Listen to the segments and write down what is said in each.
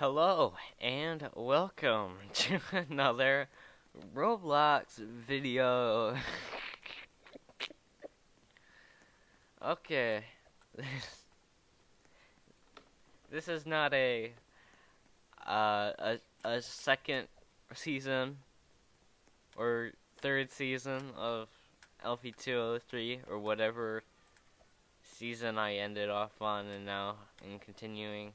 Hello and welcome to another Roblox video. Okay, this is not a second season or third season of Elfy2003 or whatever season I ended off on, and now I'm continuing.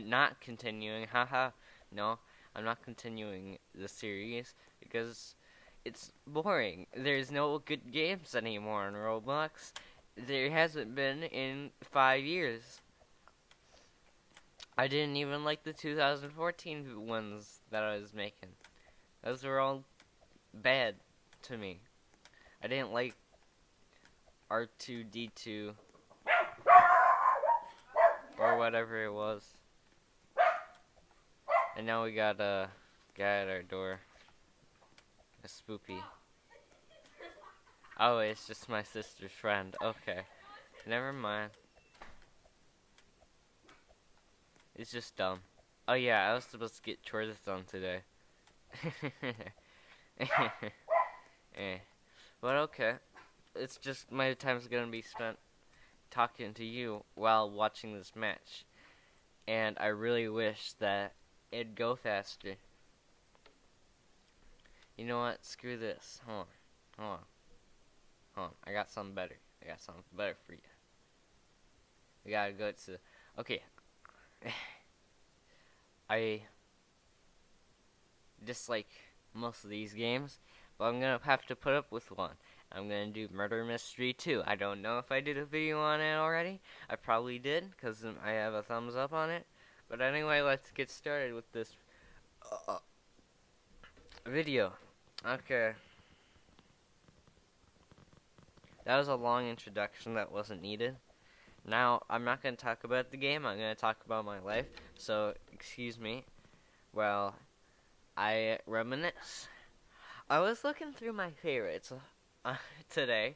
Not continuing, haha. No, I'm not continuing the series because it's boring. There's no good games anymore on Roblox. There hasn't been in 5 years. I didn't even like the 2014 ones that I was making. Those were all bad to me. I didn't like R2D2 or whatever it was. And now we got a guy at our door. A spoopy. Oh, it's just my sister's friend. Okay. Never mind. It's just dumb. Oh yeah, I was supposed to get chores done today. Eh. But okay. It's just my time's gonna be spent talking to you while watching this match. And I really wish that it'd go faster. You know what? Screw this. Hold on. Hold on. Hold on. I got something better. For you. We gotta go to... Okay. I dislike most of these games, but I'm gonna have to put up with one. I'm gonna do Murder Mystery 2. I don't know if I did a video on it already. I probably did, because I have a thumbs up on it. But anyway, let's get started with this video. Okay. That was a long introduction that wasn't needed. Now, I'm not going to talk about the game. I'm going to talk about my life. So, excuse me. Well, I reminisce. I was looking through my favorites today.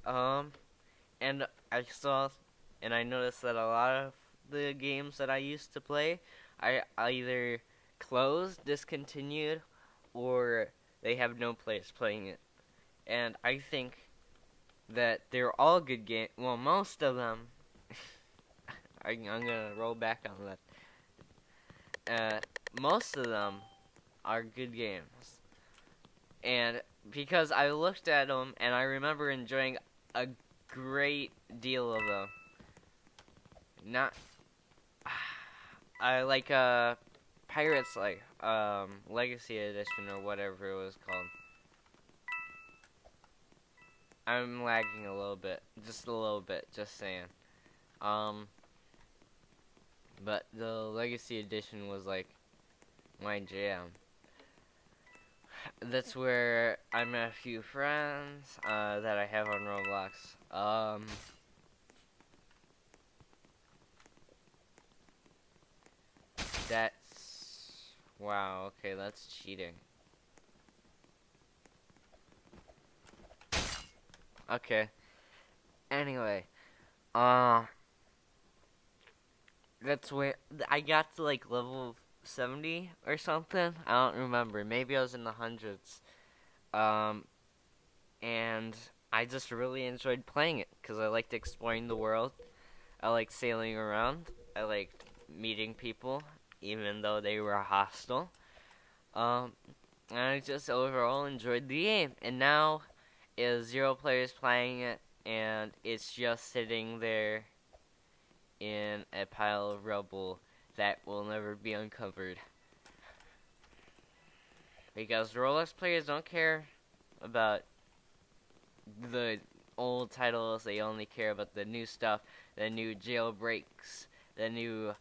And I noticed that a lot of the games that I used to play, I either closed, discontinued, or they have no players playing it. And I think that they're all good games. Well, most of them. I'm gonna roll back on that. Most of them are good games. And because I looked at them and I remember enjoying a great deal of them. Not. I like Pirates Life, Legacy Edition or whatever it was called. I'm lagging a little bit, just a little bit, just saying. But the Legacy Edition was like my jam. That's where I met a few friends that I have on Roblox. That's wow. Okay, that's cheating. Okay. Anyway, that's where I got to like level 70 or something. I don't remember. Maybe I was in the hundreds. And I just really enjoyed playing it because I liked exploring the world. I liked sailing around. I liked meeting people, even though they were hostile. And I just overall enjoyed the game. And now is 0 players playing it, and it's just sitting there in a pile of rubble that will never be uncovered. Because Roblox players don't care about the old titles, they only care about the new stuff, the new jailbreaks, the new,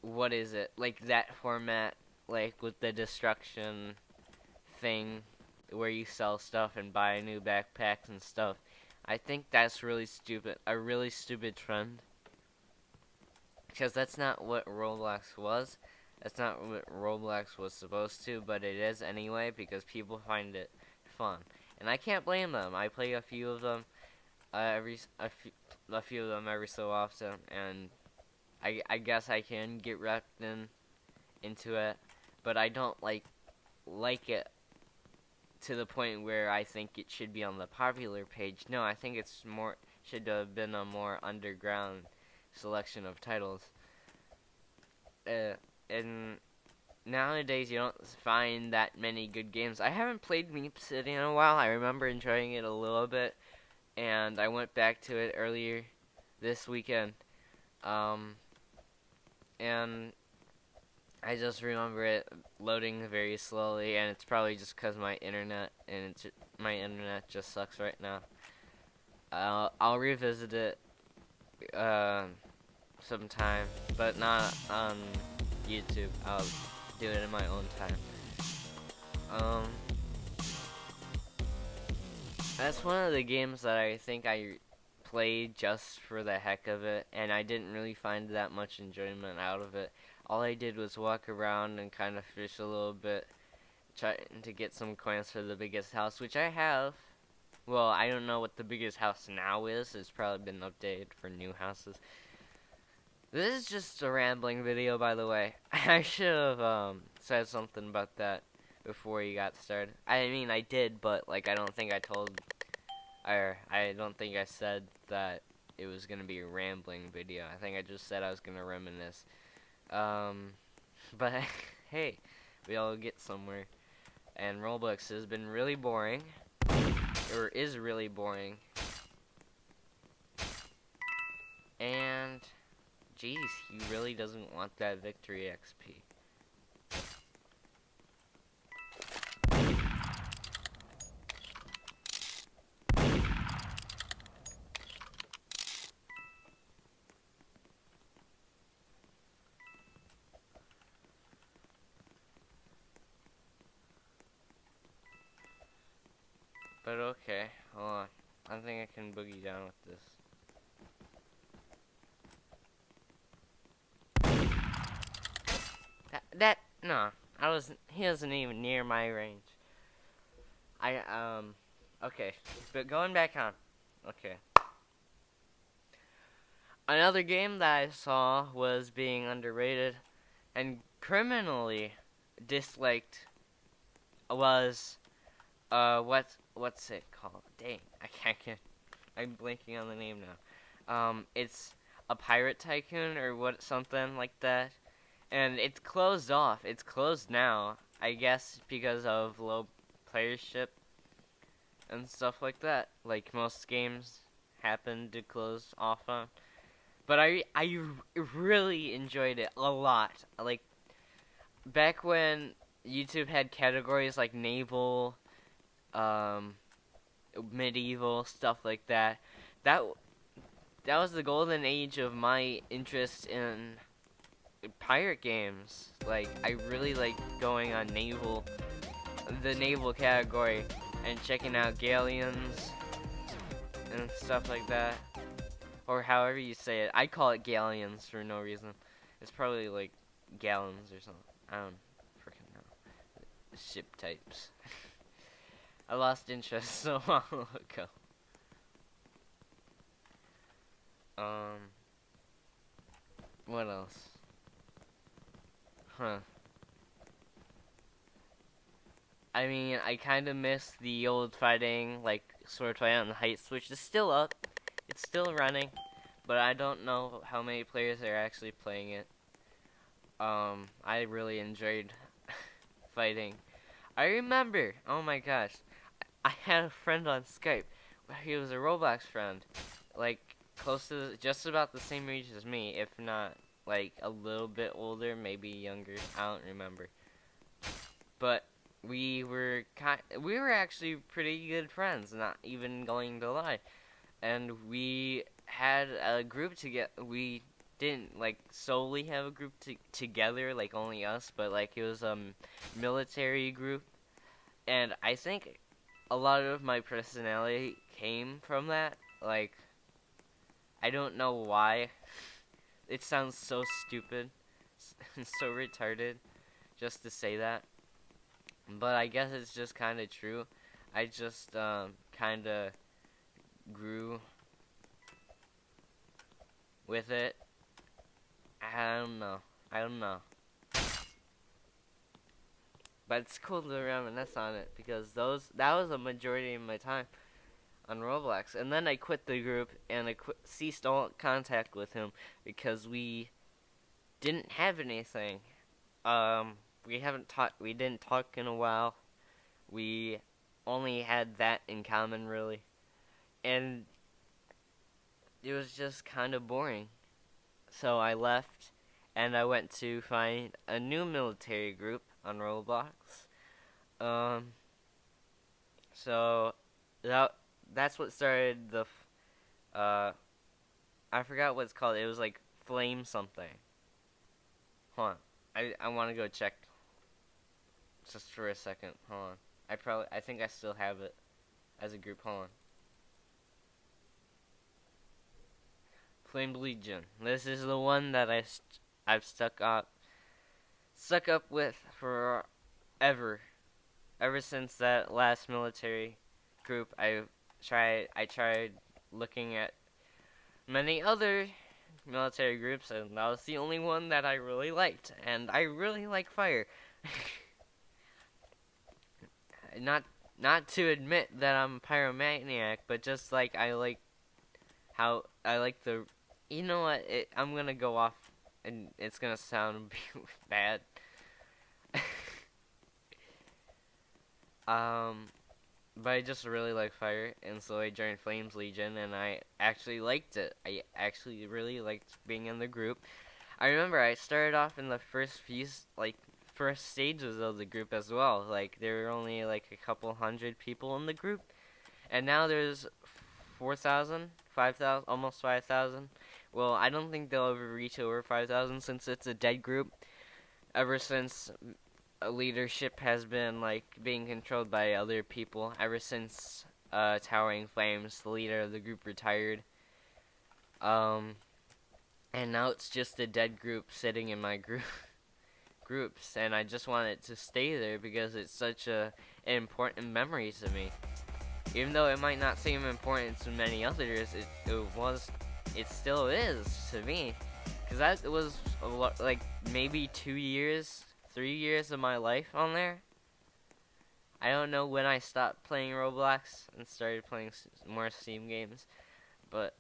what is it, like that format, like with the destruction thing, where you sell stuff and buy new backpacks and stuff. I think that's really stupid, a really stupid trend. Because that's not what Roblox was. That's not what Roblox was supposed to, but it is anyway because people find it fun. And I can't blame them. I play a few of them a few of them every so often, and I guess I can get wrecked in into it, but I don't like it to the point where I think it should be on the popular page. No, I think it's more should have been a more underground selection of titles. And nowadays you don't find that many good games. I haven't played Meep City in a while. I remember enjoying it a little bit, and I went back to it earlier this weekend. And I just remember it loading very slowly, and it's probably just because my internet just sucks right now. I'll revisit it sometime, but not on YouTube. I'll do it in my own time. That's one of the games that I think I played just for the heck of it, and I didn't really find that much enjoyment out of it. All I did was walk around and kind of fish a little bit, trying to get some coins for the biggest house, which I have. Well, I don't know what the biggest house now is. It's probably been updated for new houses. This is just a rambling video, by the way. I should have said something about that before you got started. I mean, I did, but like I don't think I said that it was gonna be a rambling video. I think I just said I was gonna reminisce. But hey, we all get somewhere. And Roblox has been really boring, or is really boring. And jeez, he really doesn't want that victory XP. But okay, hold on. I think I can boogie down with this. No, he wasn't even near my range. Okay, but going back on, okay. Another game that I saw was being underrated and criminally disliked was, what's it called? Dang, I can't, I'm blanking on the name now. It's a pirate tycoon or something like that. And it's closed off. It's closed now, I guess, because of low playership and stuff like that. Like most games happen to close off on. But I really enjoyed it a lot. Like back when YouTube had categories like naval, medieval, stuff like that. That was the golden age of my interest in pirate games. Like I really like going on the naval category and checking out galleons and stuff like that, or however you say it. I call it galleons for no reason. It's probably like gallons or something. I don't freaking know. Ship types. I lost interest so long ago. What else? Huh. I mean, I kind of miss the old fighting, like Sword Fight on the Heights, which is still up. It's still running, but I don't know how many players are actually playing it. I really enjoyed fighting. I remember, oh my gosh, I had a friend on Skype. He was a Roblox friend, like close to just about the same age as me, if not like a little bit older, maybe younger. I don't remember. But we were actually pretty good friends, not even going to lie. And we had a group we didn't like solely have a group together, like only us, but like it was a military group. And I think a lot of my personality came from that. Like, I don't know why. It sounds so stupid and so retarded just to say that. But I guess it's just kind of true. I just kind of grew with it. I don't know. But it's cool to reminisce on it because that was a majority of my time on Roblox. And then I quit the group and I ceased all contact with him because we didn't have anything. We didn't talk in a while. We only had that in common, really. And it was just kind of boring. So I left and I went to find a new military group on Roblox. Um, so that's what started I forgot what it's called. It was like Flame something. Hold on. I want to go check just for a second. Hold on. I think I still have it as a group. Hold on. Flame Legion. This is the one that I've stuck up with forever. Ever since that last military group, I tried looking at many other military groups, and that was the only one that I really liked. And I really like fire. Not to admit that I'm a pyromaniac, but just like I like how I like the. You know what? I'm gonna go off, and it's gonna sound bad. But I just really like fire, and so I joined Flames Legion, and I actually liked it. I actually really liked being in the group. I remember I started off in the first stages of the group as well. Like, there were only like a couple hundred people in the group, and now there's 4,000, 5,000, almost 5,000. Well, I don't think they'll ever reach over 5,000 since it's a dead group. Ever since leadership has been like being controlled by other people. Ever since Towering Flames, the leader of the group, retired. And now it's just a dead group sitting in my groups, and I just want it to stay there because it's such an important memory to me. Even though it might not seem important to many others, it still is to me. Because that was like maybe 2 years, 3 years of my life on there. I don't know when I stopped playing Roblox and started playing more Steam games, but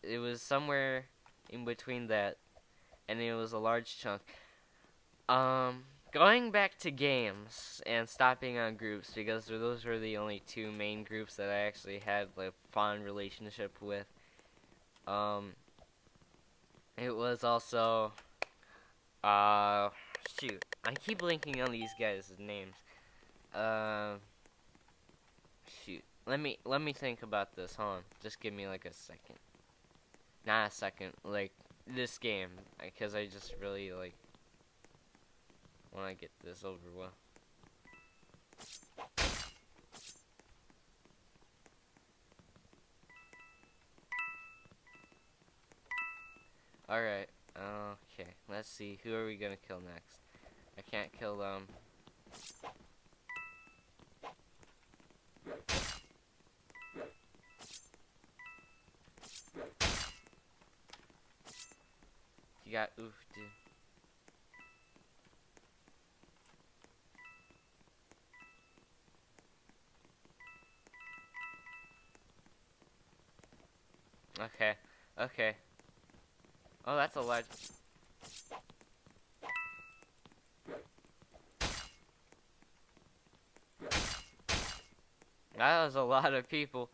it was somewhere in between that, and it was a large chunk. Going back to games and stopping on groups, because those were the only two main groups that I actually had a fond relationship with. It was also, shoot, I keep blinking on these guys' names. Shoot, let me think about this. Hold on, just give me like a second. Not a second, like this game, because I just really like want to get this over with. Alright, okay, let's see, who are we gonna kill next? I can't kill them. You got oof, dude. Okay, okay. Oh, that's a large. That was a lot of people.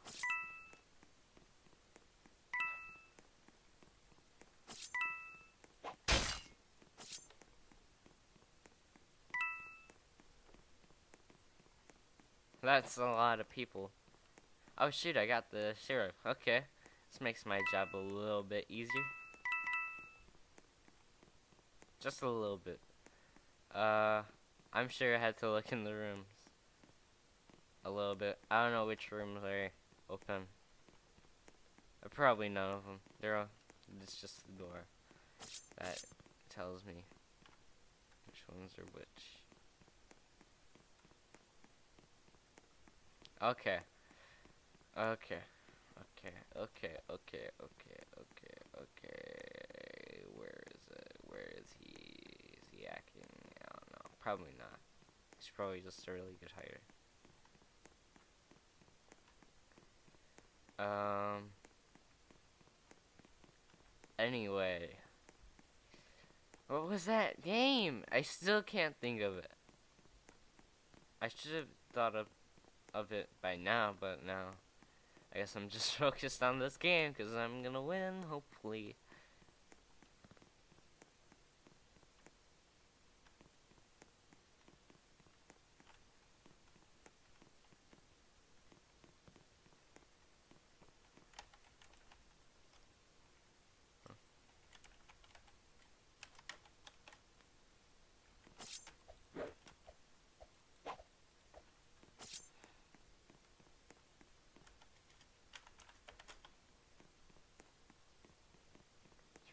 That's a lot of people. Oh shoot, I got the sheriff. Okay. This makes my job a little bit easier. Just a little bit. I'm sure I had to look in the rooms a little bit. I don't know which rooms are open. Probably none of them. It's just the door that tells me which ones are which. Okay. Okay. Okay. Okay. Okay. Okay. Okay. Okay. Where is it? Where is he? Is he acting? I don't know. Probably not. He's probably just a really good hider. Anyway. What was that game? I still can't think of it. I should have thought of it by now, but now I guess I'm just focused on this game because I'm gonna win, hopefully.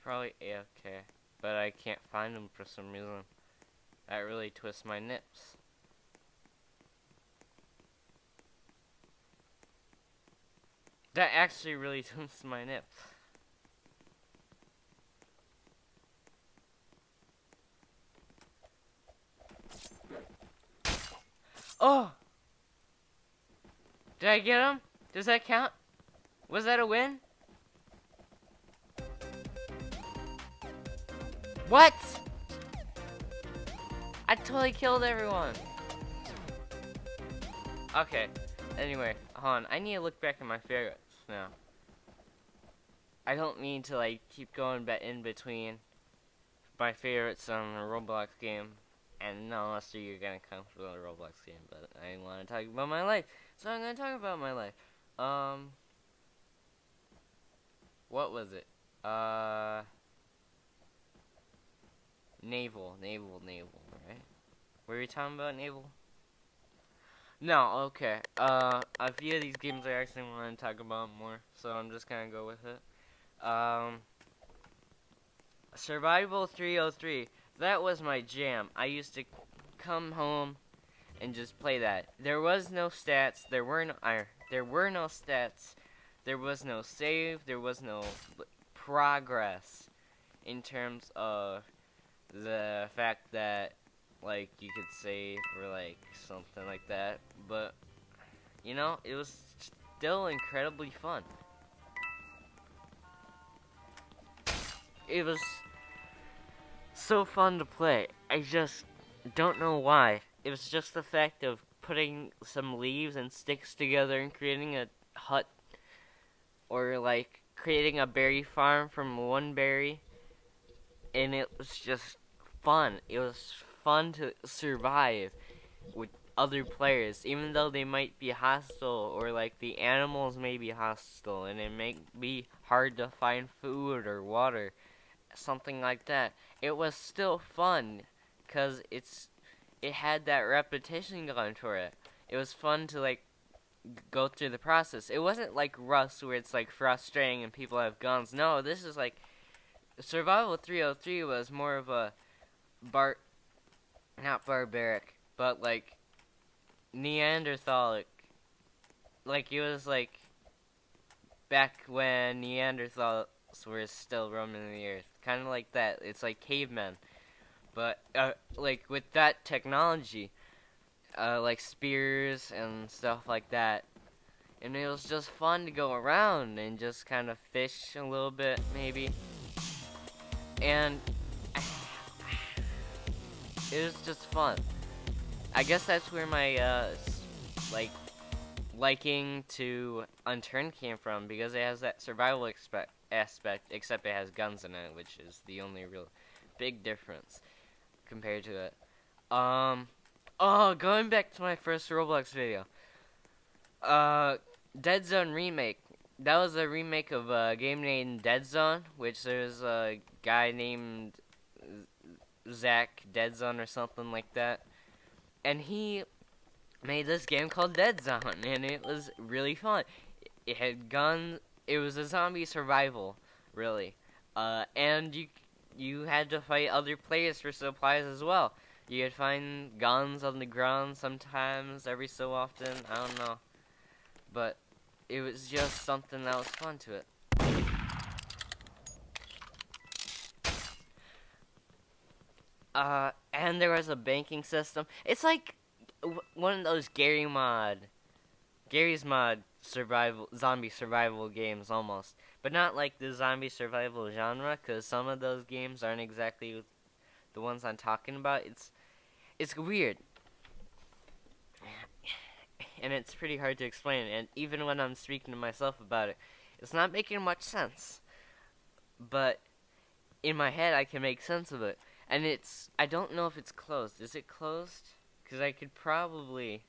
Probably AFK, but I can't find him for some reason. That really twists my nips. That actually really twists my nips. Oh! Did I get him? Does that count? Was that a win? What? I totally killed everyone. Okay. Anyway, hold on. I need to look back at my favorites now. I don't mean to like keep going in between my favorites on a Roblox game, and no, unless you're gonna come for the Roblox game. But I want to talk about my life, so I'm gonna talk about my life. What was it? Naval, right? Were you talking about naval? No, okay. A few of these games I actually want to talk about more, so I'm just gonna go with it. Survival 303. That was my jam. I used to come home and just play that. There was no stats. There were no stats. There was no save. There was no progress in terms of the fact that like you could save or like something like that. But you know, it was still incredibly fun. It was so fun to play. I just don't know why. It was just the fact of putting some leaves and sticks together and creating a hut, or like creating a berry farm from one berry, and it was just fun. It was fun to survive with other players, even though they might be hostile, or like the animals may be hostile, and it may be hard to find food or water, something like that. It was still fun because it had that repetition going for it. It was fun to like go through the process. It wasn't like Rust where it's like frustrating and people have guns. No, this is like Survival 303 was more of a not barbaric, but like Neanderthalic. Like it was like back when Neanderthals were still roaming the earth. Kind of like that. It's like cavemen. But like with that technology, like spears and stuff like that. And it was just fun to go around and just kind of fish a little bit, maybe. And it was just fun. I guess that's where my like liking to Unturned came from, because it has that survival aspect, except it has guns in it, which is the only real big difference compared to it. Oh, going back to my first Roblox video. Dead Zone remake. That was a remake of a game named Dead Zone, which there's a guy named Zach Dead Zone or something like that. And he made this game called Dead Zone, and it was really fun. It had guns. It was a zombie survival, really. And you had to fight other players for supplies as well. You could find guns on the ground sometimes, every so often. I don't know. But it was just something that was fun to it. And there was a banking system. It's like one of those Gary's mod zombie survival games almost, but not like the zombie survival genre, because some of those games aren't exactly the ones I'm talking about. It's weird, and it's pretty hard to explain. And even when I'm speaking to myself about it, it's not making much sense. But in my head, I can make sense of it. And I don't know if it's closed. Is it closed? Because I could probably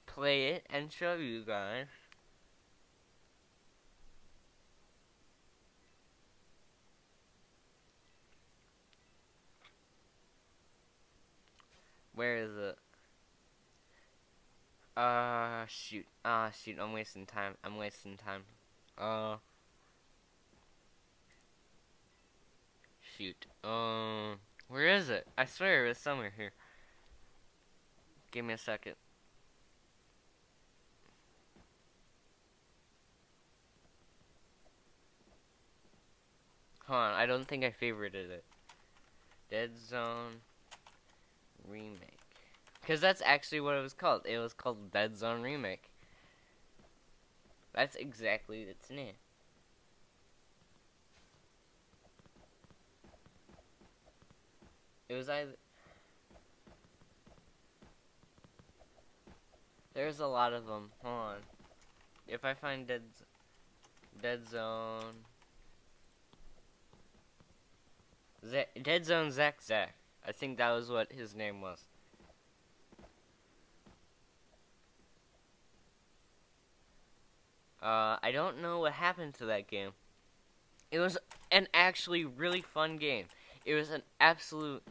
play it and show you guys. Where is it? Shoot. Shoot, I'm wasting time. Shoot. Where is it? I swear it was somewhere here. Give me a second. Hold on, I don't think I favorited it. Dead Zone Remake. Because that's actually what it was called. It was called Dead Zone Remake. That's exactly its name. It was either... There's a lot of them. Hold on. If I find Dead Zone... Dead Zone Zach. I think that was what his name was. I don't know what happened to that game. It was an actually really fun game. It was an absolute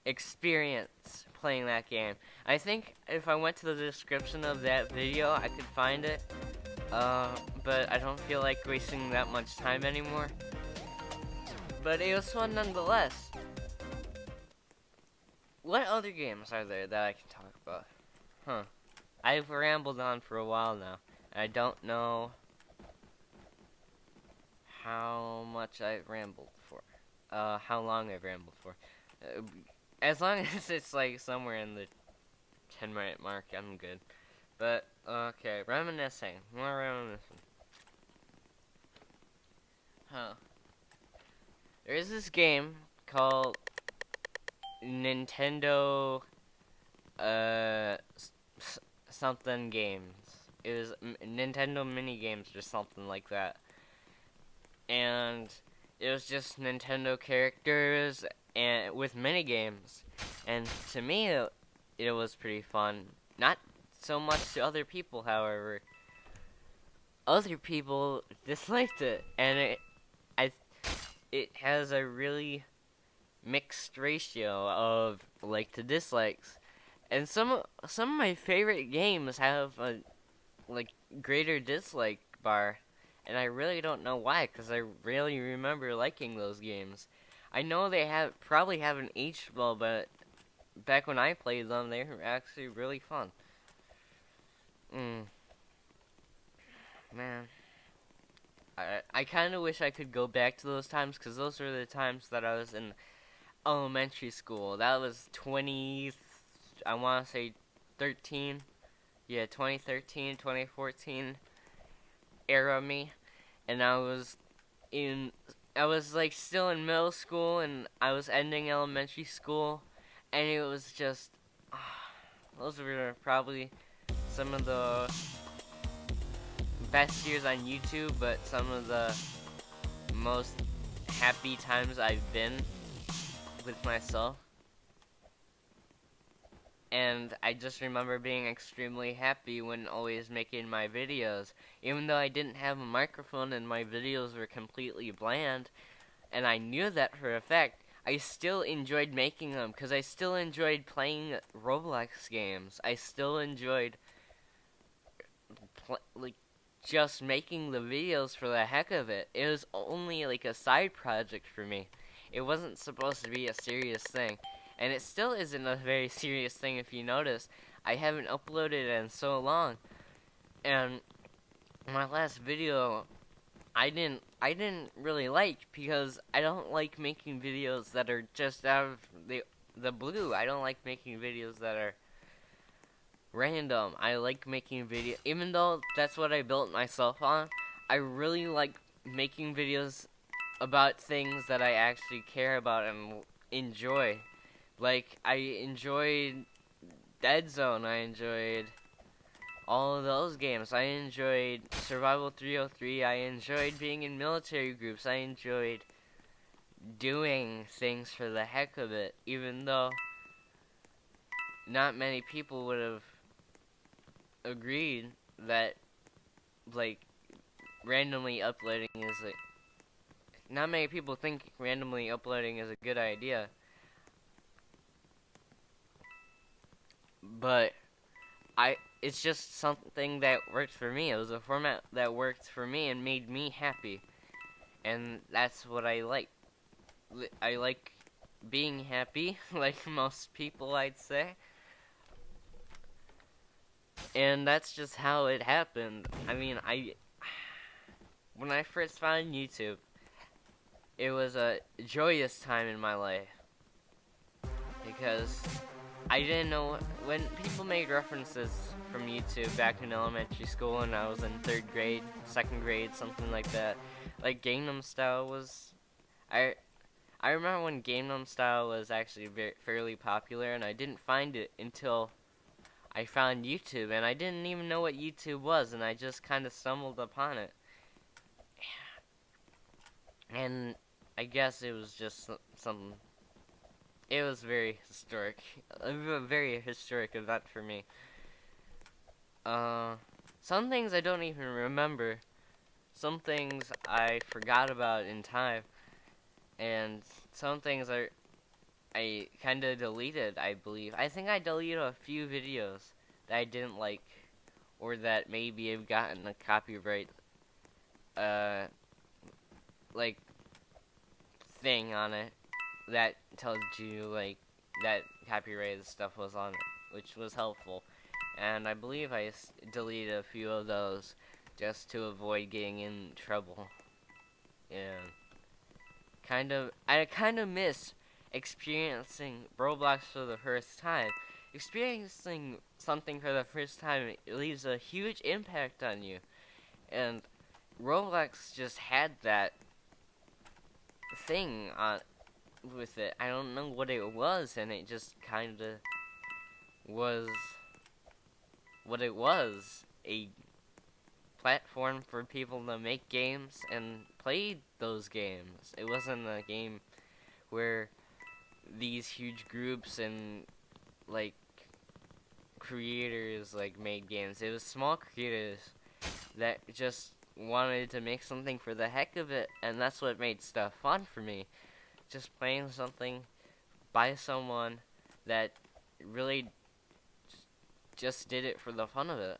experience playing that game. I think if I went to the description of that video, I could find it. But I don't feel like wasting that much time anymore. But it was fun nonetheless. What other games are there that I can talk about? Huh. I've rambled on for a while now. I don't know how much I've rambled for. How long I've rambled for. As long as it's like somewhere in the 10-minute mark, I'm good. But, okay, reminiscing. More reminiscing. Huh. There is this game called Nintendo, something games. It was Nintendo mini games or something like that. And it was just Nintendo characters and with mini games. And to me, it was pretty fun. Not so much to other people, however. Other people disliked it, and it has a really mixed ratio of like to dislikes. And some of my favorite games have a like greater dislike bar, and I really don't know why, because I really remember liking those games. I know they probably haven't aged well, but back when I played them, they were actually really fun. Man, I kind of wish I could go back to those times, because those were the times that I was in elementary school. That was I want to say 13. Yeah, 2013, 2014 era me. And I was like still in middle school, and I was ending elementary school, and it was just, those were probably some of the best years on YouTube, but some of the most happy times I've been with myself. And I just remember being extremely happy when always making my videos. Even though I didn't have a microphone and my videos were completely bland, and I knew that for a fact, I still enjoyed making them, because I still enjoyed playing Roblox games. I still enjoyed just making the videos for the heck of it. It was only like a side project for me. It wasn't supposed to be a serious thing. And it still isn't a very serious thing if you notice. I haven't uploaded it in so long. And my last video I didn't really like, because I don't like making videos that are just out of the blue. I don't like making videos that are random. I like making video, even though that's what I built myself on. I really like making videos about things that I actually care about and enjoy. Like, I enjoyed Dead Zone. I enjoyed all of those games. I enjoyed Survival 303. I enjoyed being in military groups. I enjoyed doing things for the heck of it, even though not many people would have agreed that, like, randomly uploading is a... Not many people think randomly uploading is a good idea. But it's just something that worked for me. It was a format that worked for me and made me happy. And that's what I like. I like being happy, like most people, I'd say. And that's just how it happened. I mean, when I first found YouTube, it was a joyous time in my life. Because I didn't know, when people made references from YouTube back in elementary school and I was in 3rd grade, 2nd grade, something like that. Like Gangnam Style was, I remember when Gangnam Style was actually fairly popular, and I didn't find it until I found YouTube, and I didn't even know what YouTube was, and I just kind of stumbled upon it. And I guess it was just something. It was very historic, a very historic event for me. Some things I don't even remember. Some things I forgot about in time, and some things I kind of deleted, I believe. I think I deleted a few videos that I didn't like, or that maybe have gotten a copyright, like, thing on it that tells you, like, that copyrighted stuff was on it, which was helpful. And I believe I deleted a few of those just to avoid getting in trouble. And I kind of miss experiencing Roblox for the first time. Experiencing something for the first time, it leaves a huge impact on you. And Roblox just had that thing with it. I don't know what it was, and it just kind of was what it was. A platform for people to make games and play those games. It wasn't a game where these huge groups and, like, creators, like, made games. It was small creators that just wanted to make something for the heck of it, and that's what made stuff fun for me. Just playing something by someone that really just did it for the fun of it.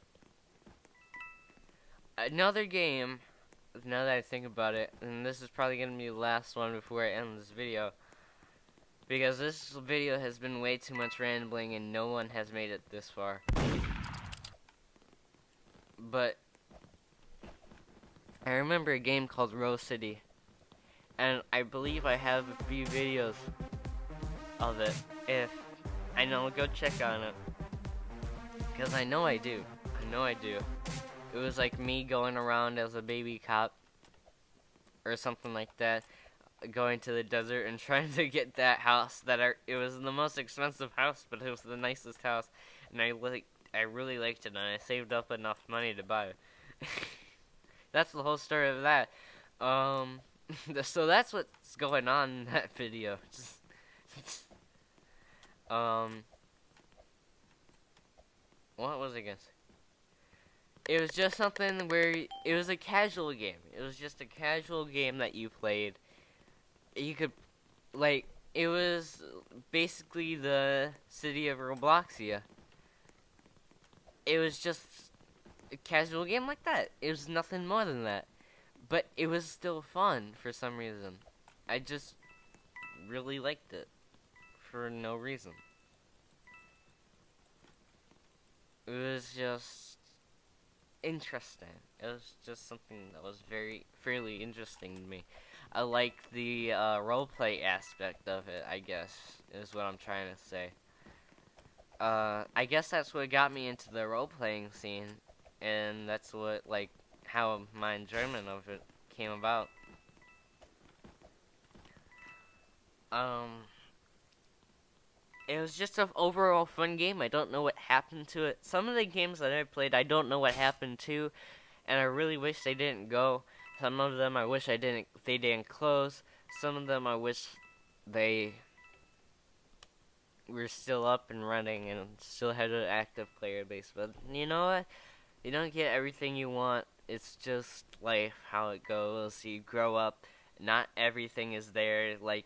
Another game, now that I think about it, and this is probably going to be the last one before I end this video, because this video has been way too much rambling and no one has made it this far. But I remember a game called Rose City, and I believe I have a few videos of it. If I know, go check on it, because I know I do. It was like me going around as a baby cop or something like that, going to the desert and trying to get that house it was the most expensive house, but it was the nicest house, and I really liked it, and I saved up enough money to buy it. That's the whole story of that. So that's what's going on in that video. What was I gonna say? It was just something where it was a casual game. It was just a casual game that you played. You could, like, it was basically the city of Robloxia. It was just a casual game like that. It was nothing more than that. But it was still fun for some reason. I just really liked it for no reason. It was just interesting, It was just something that was fairly interesting to me. I like the roleplay aspect of it, I guess, is what I'm trying to say. I guess that's what got me into the role-playing scene, and that's what, like, how my enjoyment of it came about. It was just an overall fun game. I don't know what happened to it. Some of the games that I played, I don't know what happened to, and I really wish they didn't go. Some of them I wish they didn't close. Some of them I wish they were still up and running and still had an active player base. But you know what? You don't get everything you want. It's just life, how it goes. You grow up. Not everything is there like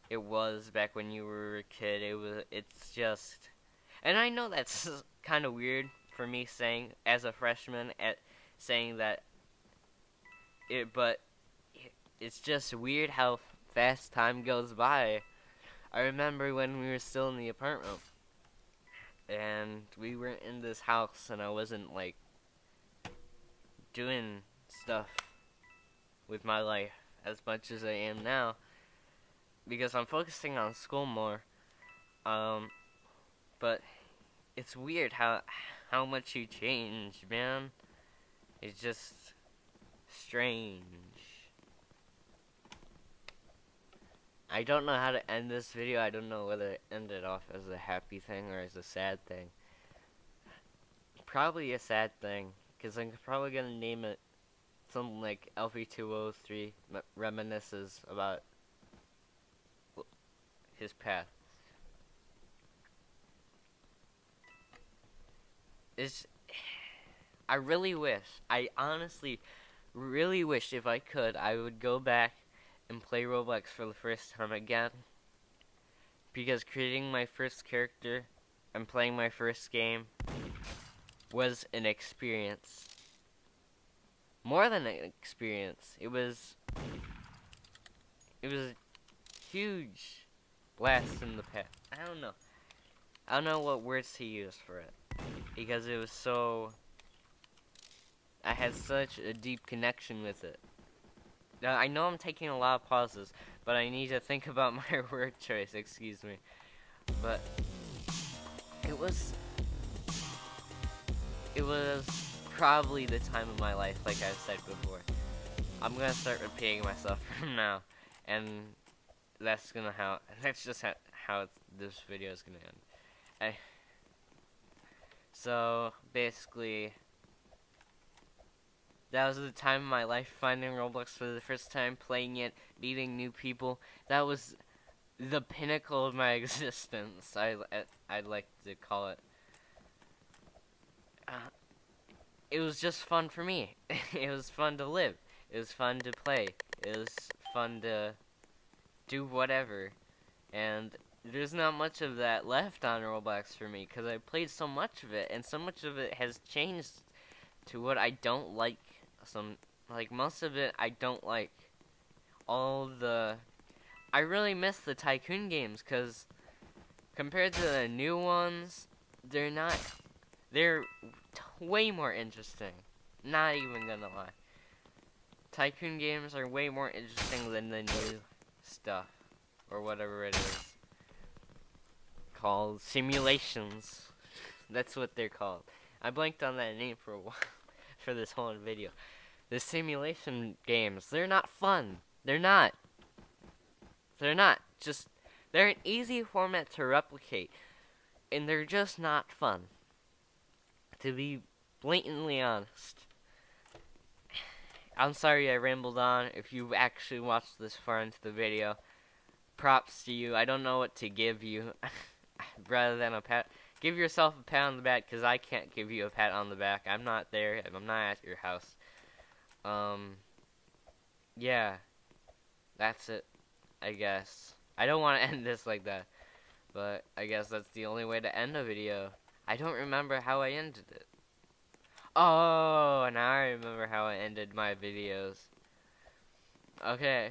it was back when you were a kid. It's just, and I know that's kind of weird for me saying as a freshman saying that but it's just weird how fast time goes by. I remember when we were still in the apartment and we were in this house and I wasn't like doing stuff with my life as much as I am now because I'm focusing on school more. But it's weird how much you change, man. It's just strange. I don't know how to end this video. I don't know whether to end it off as a happy thing or as a sad thing. Probably a sad thing, because I'm probably going to name it something like Elfy2003 Reminisces about his path. I honestly really wish if I could, I would go back and play Roblox for the first time again. Because creating my first character and playing my first game was an experience. More than an experience. It was a huge blast in the past. I don't know what words to use for it. Because it was I had such a deep connection with it. Now, I know I'm taking a lot of pauses, but I need to think about my word choice, excuse me. But it was probably the time of my life, like I said before. I'm gonna start repeating myself from now, and that's just how this video is gonna end. So basically, that was the time of my life, finding Roblox for the first time, playing it, meeting new people. That was the pinnacle of my existence, I'd like to call it. It was just fun for me. It was fun to live. It was fun to play. It was fun to do whatever. And there's not much of that left on Roblox for me, because I played so much of it, and so much of it has changed to what I don't like. Most of it I don't like. I really miss the Tycoon games, because compared to the new ones, they're way more interesting. Not even gonna lie. Tycoon games are way more interesting than the new stuff, or whatever it is called. Simulations. That's what they're called. I blanked on that name for a while, for this whole video. The simulation games, they're not fun. They're not. They're an easy format to replicate, and they're just not fun. To be blatantly honest. I'm sorry I rambled on. If you actually watched this far into the video, props to you. I don't know what to give you. Rather than a pat. Give yourself a pat on the back, because I can't give you a pat on the back. I'm not there. I'm not at your house. Yeah. That's it, I guess. I don't want to end this like that, but I guess that's the only way to end a video. I don't remember how I ended it. Oh, now I remember how I ended my videos. Okay.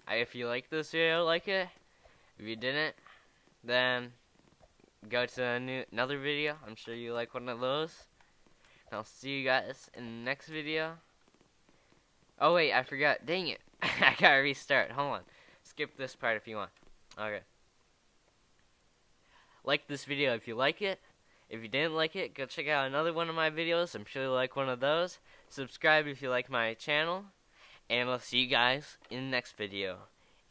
If you like this video, like it. If you didn't, then go to another video. I'm sure you like one of those. I'll see you guys in the next video. Oh wait, I forgot. Dang it. I gotta restart. Hold on. Skip this part if you want. Okay. Like this video if you like it. If you didn't like it, go check out another one of my videos. I'm sure you'll like one of those. Subscribe if you like my channel. And I'll see you guys in the next video.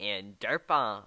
And DERP on.